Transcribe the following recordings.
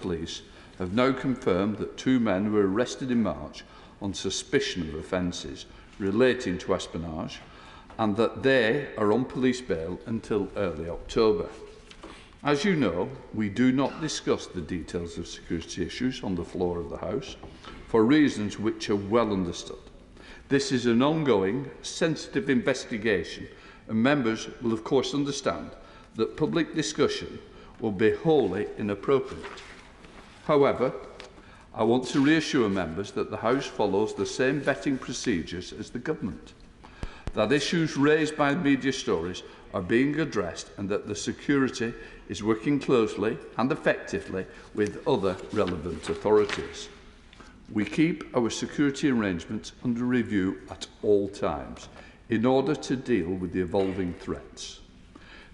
Police have now confirmed that 2 men were arrested in March on suspicion of offences relating to espionage, and that they are on police bail until early October. As you know, we do not discuss the details of security issues on the floor of the House for reasons which are well understood. This is an ongoing, sensitive investigation, and members will of course understand that public discussion will be wholly inappropriate. However, I want to reassure members that the House follows the same vetting procedures as the Government, that issues raised by media stories are being addressed, and that the security is working closely and effectively with other relevant authorities. We keep our security arrangements under review at all times in order to deal with the evolving threats.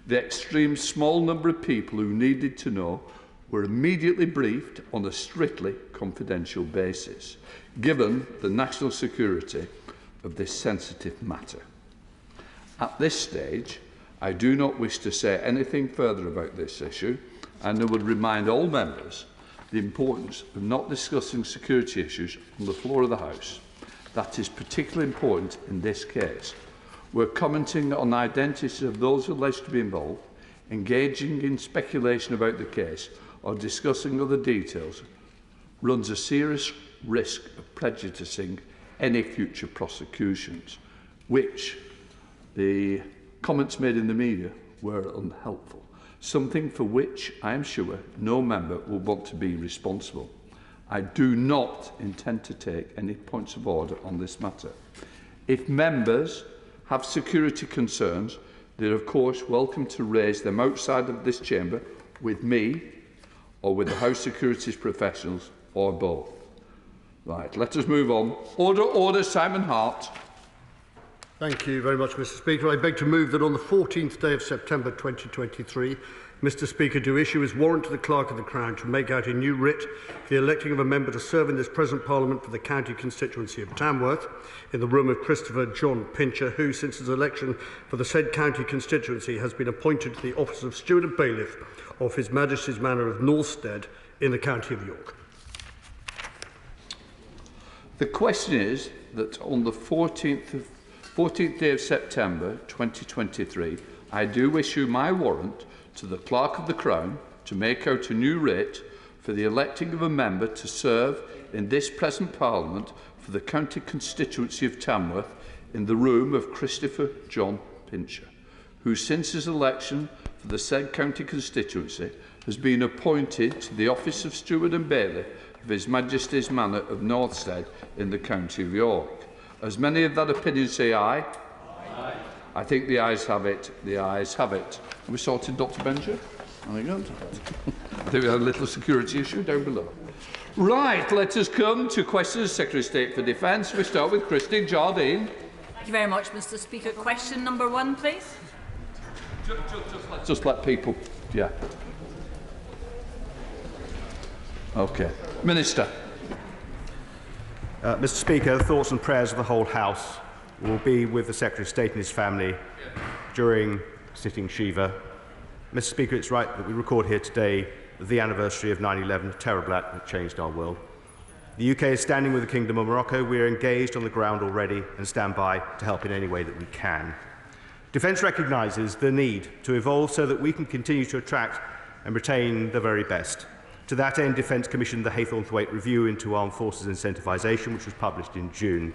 The extreme small number of people who needed to know were immediately briefed on a strictly confidential basis, given the national security of this sensitive matter. At this stage, I do not wish to say anything further about this issue, and I would remind all members the importance of not discussing security issues on the floor of the House. That is particularly important in this case. We're commenting on identities of those alleged to be involved, engaging in speculation about the case, or discussing other details runs a serious risk of prejudicing any future prosecutions, which the comments made in the media were unhelpful, something for which I am sure no member will want to be responsible. I do not intend to take any points of order on this matter. If members have security concerns, they are of course welcome to raise them outside of this chamber with me or with the House Securities professionals, or both. Right, let us move on. Order, order, Simon Hart. Thank you very much, Mr. Speaker. I beg to move that on the 14th day of September 2023, Mr. Speaker, do issue as warrant to the Clerk of the Crown to make out a new writ for the electing of a member to serve in this present Parliament for the county constituency of Tamworth in the room of Christopher John Pincher, who, since his election for the said county constituency, has been appointed to the office of Steward of Bailiff of His Majesty's Manor of Northstead in the county of York. The question is that on the 14th day of September 2023, I do issue my warrant to the Clerk of the Crown to make out a new writ for the electing of a member to serve in this present Parliament for the county constituency of Tamworth in the room of Christopher John Pincher, who since his election for the said county constituency has been appointed to the office of Steward and Bailiff of His Majesty's Manor of Northstead in the county of York. As many of that opinion say aye. Aye. I think the ayes have it. The ayes have it. Have we sorted Dr. Benjer? Very good. I think we have a little security issue down below. Right, let us come to questions. Secretary of State for Defence. We start with Christine Jardine. Thank you very much, Mr. Speaker. Question number 1, please. Just let people, yeah. Okay. Minister. Mr. Speaker, the thoughts and prayers of the whole House will be with the Secretary of State and his family during sitting Shiva. Mr. Speaker, it's right that we record here today the anniversary of 9/11, a terrible act that changed our world. The UK is standing with the Kingdom of Morocco. We are engaged on the ground already and stand by to help in any way that we can. Defence recognises the need to evolve so that we can continue to attract and retain the very best. To that end, Defence commissioned the Haythornthwaite Review into Armed Forces Incentivisation, which was published in June.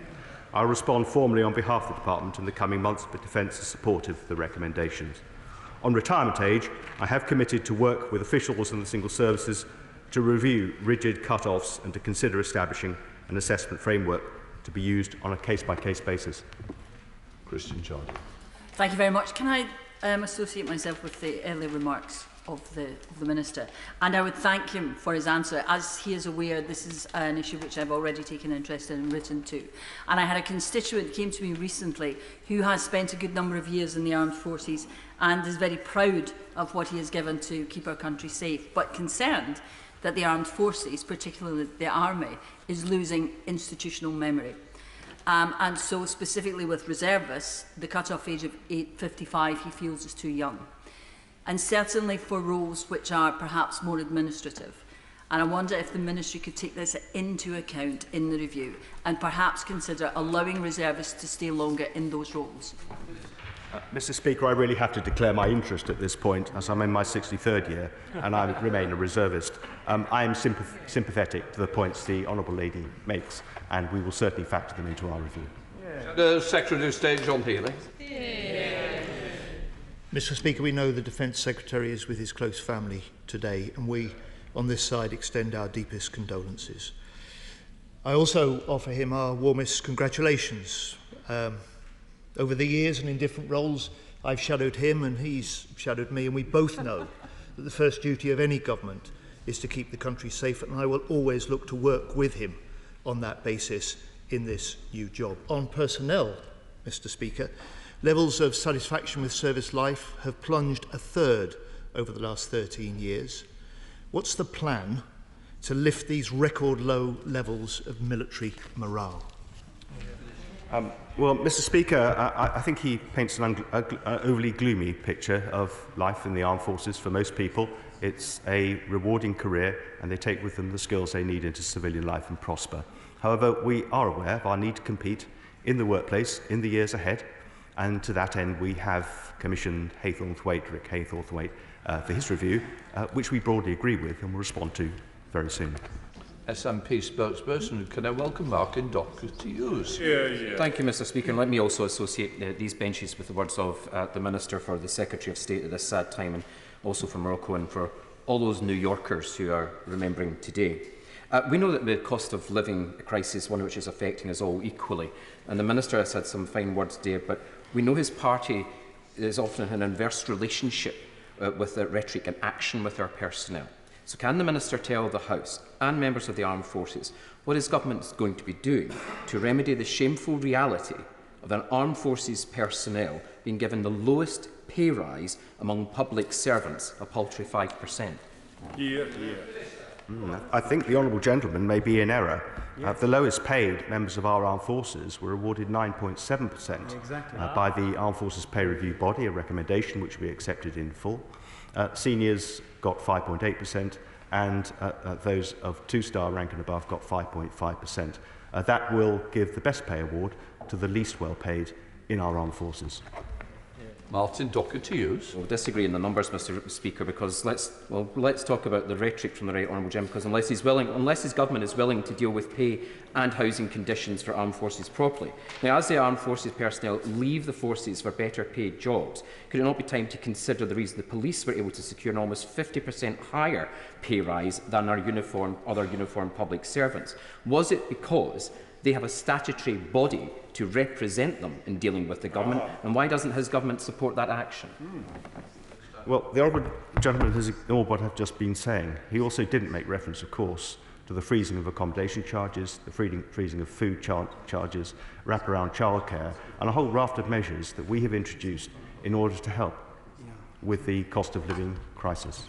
I'll respond formally on behalf of the Department in the coming months, but Defence is supportive of the recommendations. On retirement age, I have committed to work with officials and the single services to review rigid cut-offs and to consider establishing an assessment framework to be used on a case-by-case basis. Christian John. Thank you very much. Can I associate myself with the earlier remarks of the Minister? And I would thank him for his answer. As he is aware, this is an issue which I've already taken interest in and written to. And I had a constituent came to me recently who has spent a good number of years in the armed forces and is very proud of what he has given to keep our country safe, but concerned that the armed forces, particularly the army, is losing institutional memory. And so specifically with reservists, the cut-off age of 55 he feels is too young. And certainly for roles which are perhaps more administrative. And I wonder if the Ministry could take this into account in the review and perhaps consider allowing reservists to stay longer in those roles. Mr. Speaker, I really have to declare my interest at this point, as I'm in my 63rd year and I remain a reservist. I am sympathetic to the points the Honourable Lady makes, and we will certainly factor them into our review. The Secretary of State, John Healey. Mr. Speaker, we know the Defence Secretary is with his close family today, and we, on this side, extend our deepest condolences. I also offer him our warmest congratulations. Over the years and in different roles, I've shadowed him and he's shadowed me, and we both know that the first duty of any government is to keep the country safe, and I will always look to work with him on that basis in this new job. On personnel, Mr. Speaker, levels of satisfaction with service life have plunged a third over the last 13 years. What's the plan to lift these record low levels of military morale? Well, Mr. Speaker, I think he paints an overly gloomy picture of life in the armed forces. For most people, it's a rewarding career, and they take with them the skills they need into civilian life and prosper. However, we are aware of our need to compete in the workplace in the years ahead, and to that end we have commissioned Rick Haythornthwaite, for his review, which we broadly agree with and will respond to very soon. SNP spokesperson, can I welcome Martin Docker to use? Thank you, Mr. Speaker. And let me also associate these benches with the words of the Minister for the Secretary of State at this sad time, and also for Morocco and for all those New Yorkers who are remembering today. We know that the cost of living crisis is one which is affecting us all equally, and the Minister has had some fine words today, but we know his party is often in an inverse relationship with the rhetoric and action with our personnel. So can the Minister tell the House and members of the armed forces what his government is going to be doing to remedy the shameful reality of an armed forces personnel being given the lowest pay rise among public servants, a paltry 5%? I think the Honourable Gentleman may be in error. The lowest paid members of our armed forces were awarded 9.7% by the Armed Forces Pay Review Body, a recommendation which we accepted in full. Seniors got 5.8%, and those of two-star rank and above got 5.5%. That will give the best pay award to the least well paid in our armed forces. Martin Docker to use. We'll disagree in the numbers, Mr. Speaker, because let's talk about the rhetoric from the Right Honourable Gentleman, because unless his government is willing to deal with pay and housing conditions for armed forces properly. Now, as the armed forces personnel leave the forces for better paid jobs, could it not be time to consider the reason the police were able to secure an almost 50% higher pay rise than our other uniformed public servants? Was it because they have a statutory body to represent them in dealing with the government, and why doesn't his government support that action? Well, the Honourable Gentleman has ignored what I've just been saying. He also didn't make reference, of course, to the freezing of accommodation charges, the freezing of food charges, wraparound childcare, and a whole raft of measures that we have introduced in order to help with the cost of living crisis.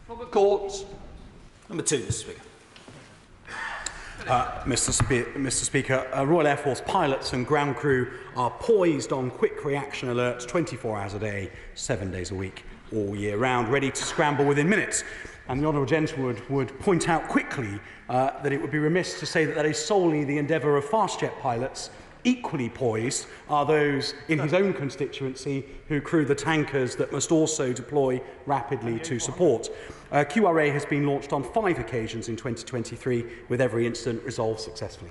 Robert Courts. Number 2, Mr. Speaker. Mr. Speaker, Royal Air Force pilots and ground crew are poised on quick reaction alerts 24 hours a day, 7 days a week, all year round, ready to scramble within minutes. And the Honourable Gentleman would point out quickly that it would be remiss to say that is solely the endeavour of fast jet pilots. Equally poised are those in his own constituency who crew the tankers that must also deploy rapidly to support. QRA has been launched on 5 occasions in 2023, with every incident resolved successfully.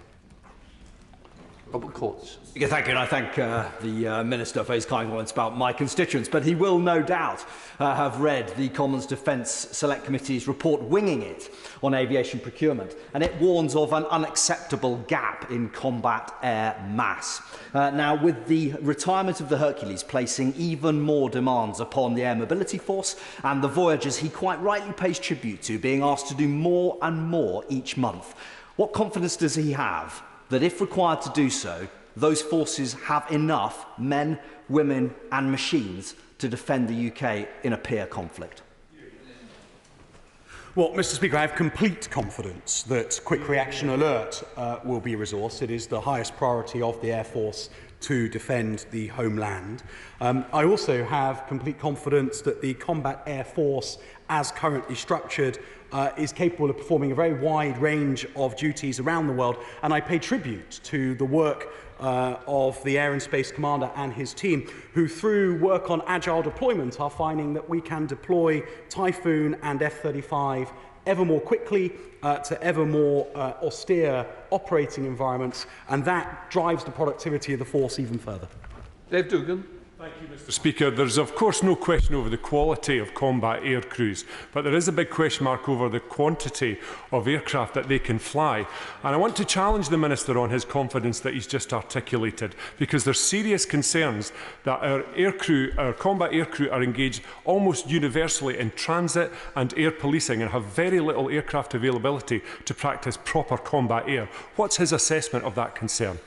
Robert Courts. Thank you, and I thank the Minister for his kind words about my constituents, but he will no doubt have read the Commons Defence Select Committee's report Winging It on aviation procurement, and it warns of an unacceptable gap in combat air mass. Now, with the retirement of the Hercules placing even more demands upon the Air Mobility Force and the Voyagers he quite rightly pays tribute to being asked to do more and more each month, what confidence does he have that if required to do so, those forces have enough men, women and machines to defend the UK in a peer conflict? Well, Mr. Speaker, I have complete confidence that Quick Reaction Alert will be resourced. It is the highest priority of the Air Force to defend the homeland. I also have complete confidence that the Combat Air Force, as currently structured, is capable of performing a very wide range of duties around the world, and I pay tribute to the work of the Air and Space Commander and his team, who through work on agile deployment are finding that we can deploy Typhoon and F-35 ever more quickly to ever more austere operating environments, and that drives the productivity of the force even further. Dave Dugan. Thank you, Mr. Speaker. There's of course no question over the quality of combat air crews, but there is a big question mark over the quantity of aircraft that they can fly. And I want to challenge the Minister on his confidence that he's just articulated, because there's serious concerns that our combat air crew are engaged almost universally in transit and air policing and have very little aircraft availability to practice proper combat air. What's his assessment of that concern?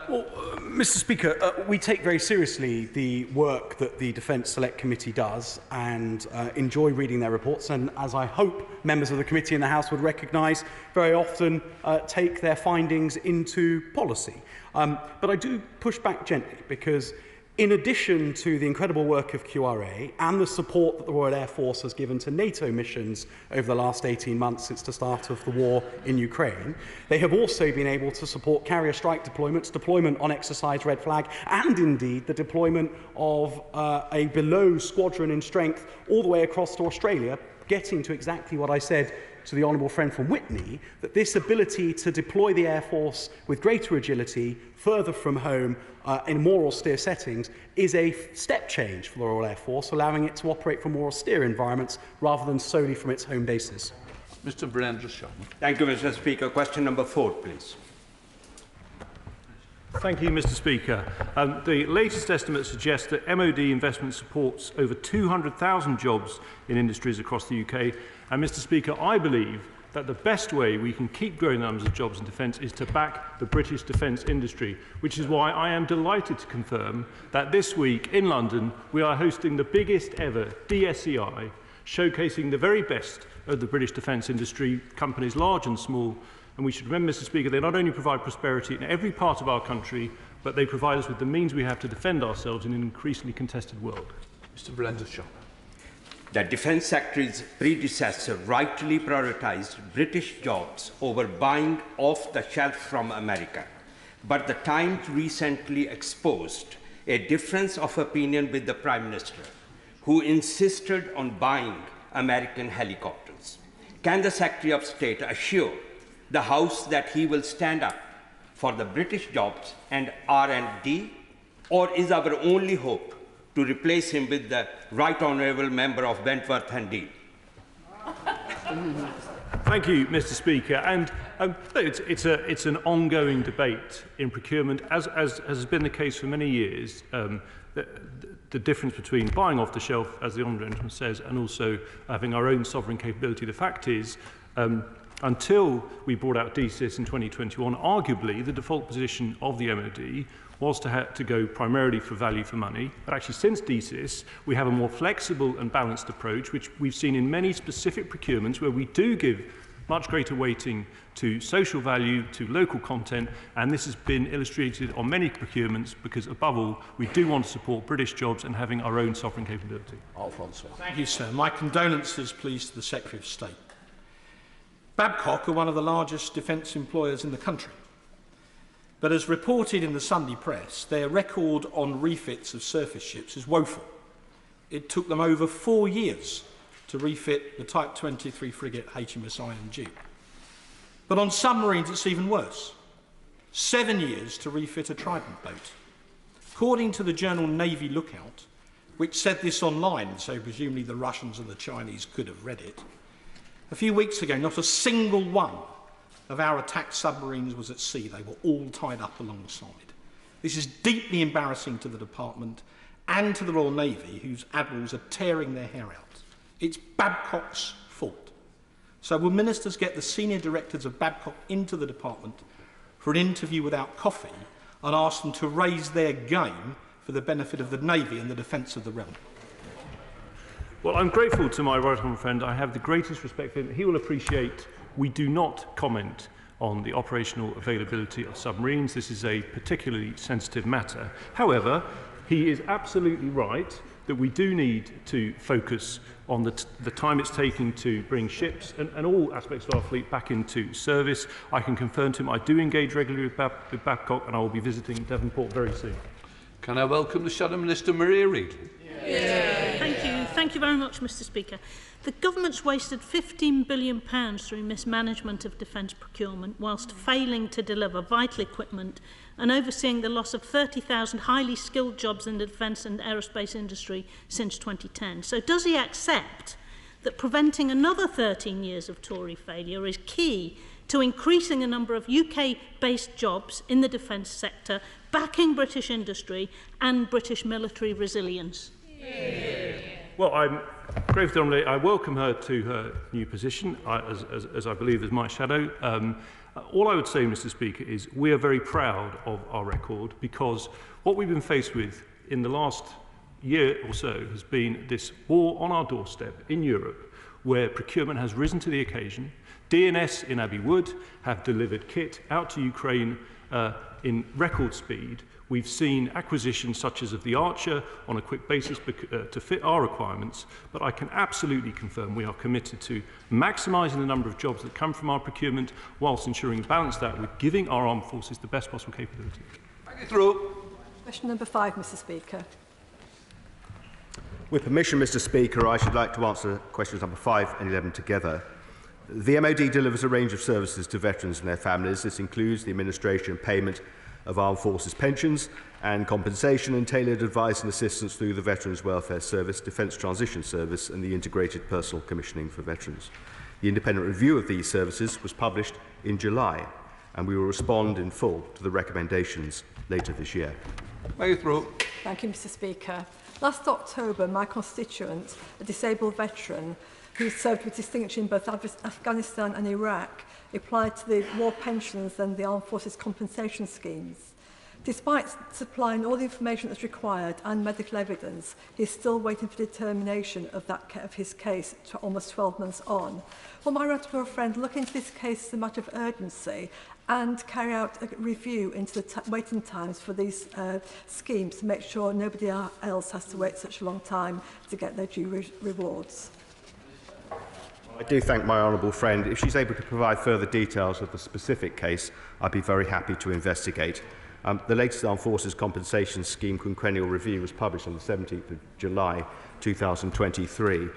Well, Mr. Speaker, we take very seriously the work that the Defence Select Committee does and enjoy reading their reports, and as I hope members of the committee and the House would recognise, very often take their findings into policy. But I do push back gently, because in addition to the incredible work of QRA and the support that the Royal Air Force has given to NATO missions over the last 18 months since the start of the war in Ukraine, they have also been able to support carrier strike deployments, deployment on exercise Red Flag, and indeed the deployment of a below squadron in strength all the way across to Australia, getting to exactly what I said to the honourable friend from Witney, that this ability to deploy the Air Force with greater agility further from home in more austere settings is a step change for the Royal Air Force, allowing it to operate from more austere environments rather than solely from its home bases. Mr. Brandreth. Thank you, Mr. Speaker. Question number 4, please. Thank you, Mr. Speaker. The latest estimates suggest that MOD investment supports over 200,000 jobs in industries across the UK. And, Mr. Speaker, I believe that the best way we can keep growing the numbers of jobs in defence is to back the British defence industry, which is why I am delighted to confirm that this week in London we are hosting the biggest ever DSEI, showcasing the very best of the British defence industry, companies large and small. And we should remember, Mr. Speaker, they not only provide prosperity in every part of our country, but they provide us with the means we have to defend ourselves in an increasingly contested world. Mr. Brandreth. The Defence Secretary's predecessor rightly prioritised British jobs over buying off the shelf from America. But the Times recently exposed a difference of opinion with the Prime Minister, who insisted on buying American helicopters. Can the Secretary of State assure the House that he will stand up for the British jobs and R&D, or is our only hope to replace him with the Right Honourable Member of Wentworth and Dean? Thank you, Mr. Speaker. And it's an ongoing debate in procurement, as has been the case for many years. The difference between buying off the shelf, as the honourable gentleman says, and also having our own sovereign capability. The fact is, until we brought out DCIS in 2021, arguably the default position of the MOD was to go primarily for value for money. But actually, since DCIS, we have a more flexible and balanced approach, which we've seen in many specific procurements where we do give much greater weighting to social value, to local content, and this has been illustrated on many procurements because, above all, we do want to support British jobs and having our own sovereign capability. Thank you, sir. My condolences, please, to the Secretary of State. Babcock are one of the largest defence employers in the country. But as reported in the Sunday press, their record on refits of surface ships is woeful. It took them over 4 years to refit the Type 23 frigate HMS Iron Duke. But on submarines, it's even worse. 7 years to refit a Trident boat. According to the journal Navy Lookout, which said this online, so presumably the Russians and the Chinese could have read it, a few weeks ago, not a single one of our attacked submarines was at sea. They were all tied up alongside. This is deeply embarrassing to the Department and to the Royal Navy, whose admirals are tearing their hair out. It's Babcock's fault. So will ministers get the senior directors of Babcock into the Department for an interview without coffee and ask them to raise their game for the benefit of the Navy and the defence of the realm? Well, I'm grateful to my right honourable friend. I have the greatest respect for him. He will appreciate we do not comment on the operational availability of submarines. This is a particularly sensitive matter. However, he is absolutely right that we do need to focus on the time it's taking to bring ships and all aspects of our fleet back into service. I can confirm to him I do engage regularly with Babcock, and I will be visiting Devonport very soon. Can I welcome the Shadow Minister, Maria Reid? Yeah. Thank you very much, Mr. Speaker. The government's wasted £15 billion through mismanagement of defence procurement whilst failing to deliver vital equipment and overseeing the loss of 30,000 highly skilled jobs in the defence and aerospace industry since 2010. So does he accept that preventing another 13 years of Tory failure is key to increasing the number of UK-based jobs in the defence sector, backing British industry and British military resilience? Yeah. Well, I'm grateful, I welcome her to her new position, as I believe is my shadow. All I would say, Mr. Speaker, is we are very proud of our record, because what we've been faced with in the last year or so has been this war on our doorstep in Europe, where procurement has risen to the occasion. DNS in Abbey Wood have delivered kit out to Ukraine in record speed. We've seen acquisitions such as of the Archer on a quick basis to fit our requirements, but I can absolutely confirm we are committed to maximising the number of jobs that come from our procurement whilst ensuring balance that with giving our armed forces the best possible capability. Thank you, through. Question number 5, Mr. Speaker. With permission, Mr. Speaker, I should like to answer questions number 5 and 11 together. The MOD delivers a range of services to veterans and their families. This includes the administration and payment of armed forces pensions and compensation and tailored advice and assistance through the Veterans Welfare Service, Defence Transition Service and the Integrated Personal Commissioning for Veterans. The independent review of these services was published in July, and we will respond in full to the recommendations later this year. Thank you, Mr. Speaker. Last October, my constituent, a disabled veteran who served with distinction in both Afghanistan and Iraq, applied to the war pensions and the Armed Forces compensation schemes. Despite supplying all the information that's required and medical evidence, he's still waiting for determination of his case almost 12 months on. Will my honourable friend look into this case as a matter of urgency and carry out a review into the waiting times for these schemes to make sure nobody else has to wait such a long time to get their due rewards? I do thank my honourable friend. If she's able to provide further details of the specific case, I'd be very happy to investigate. The latest Armed Forces Compensation Scheme Quinquennial Review was published on the 17th of July 2023.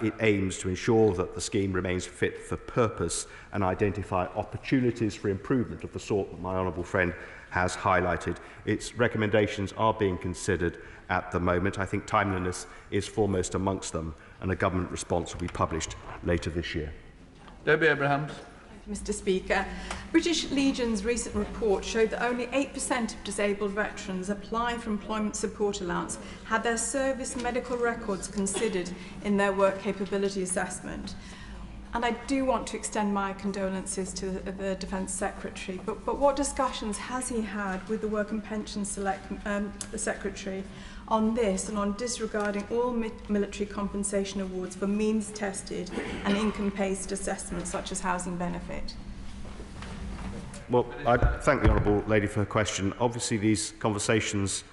It aims to ensure that the scheme remains fit for purpose and identify opportunities for improvement of the sort that my honourable friend has highlighted. Its recommendations are being considered at the moment. I think timeliness is foremost amongst them, and a government response will be published later this year. Debbie Abrahams. Mr. Speaker, British Legion's recent report showed that only 8% of disabled veterans applying for employment support allowance had their service medical records considered in their work capability assessment. And I do want to extend my condolences to the Defence Secretary, but what discussions has he had with the Work and Pension Secretary on this and on disregarding all military compensation awards for means-tested and income-based assessments such as housing benefit? Well, I thank the honourable lady for her question. Obviously, these conversations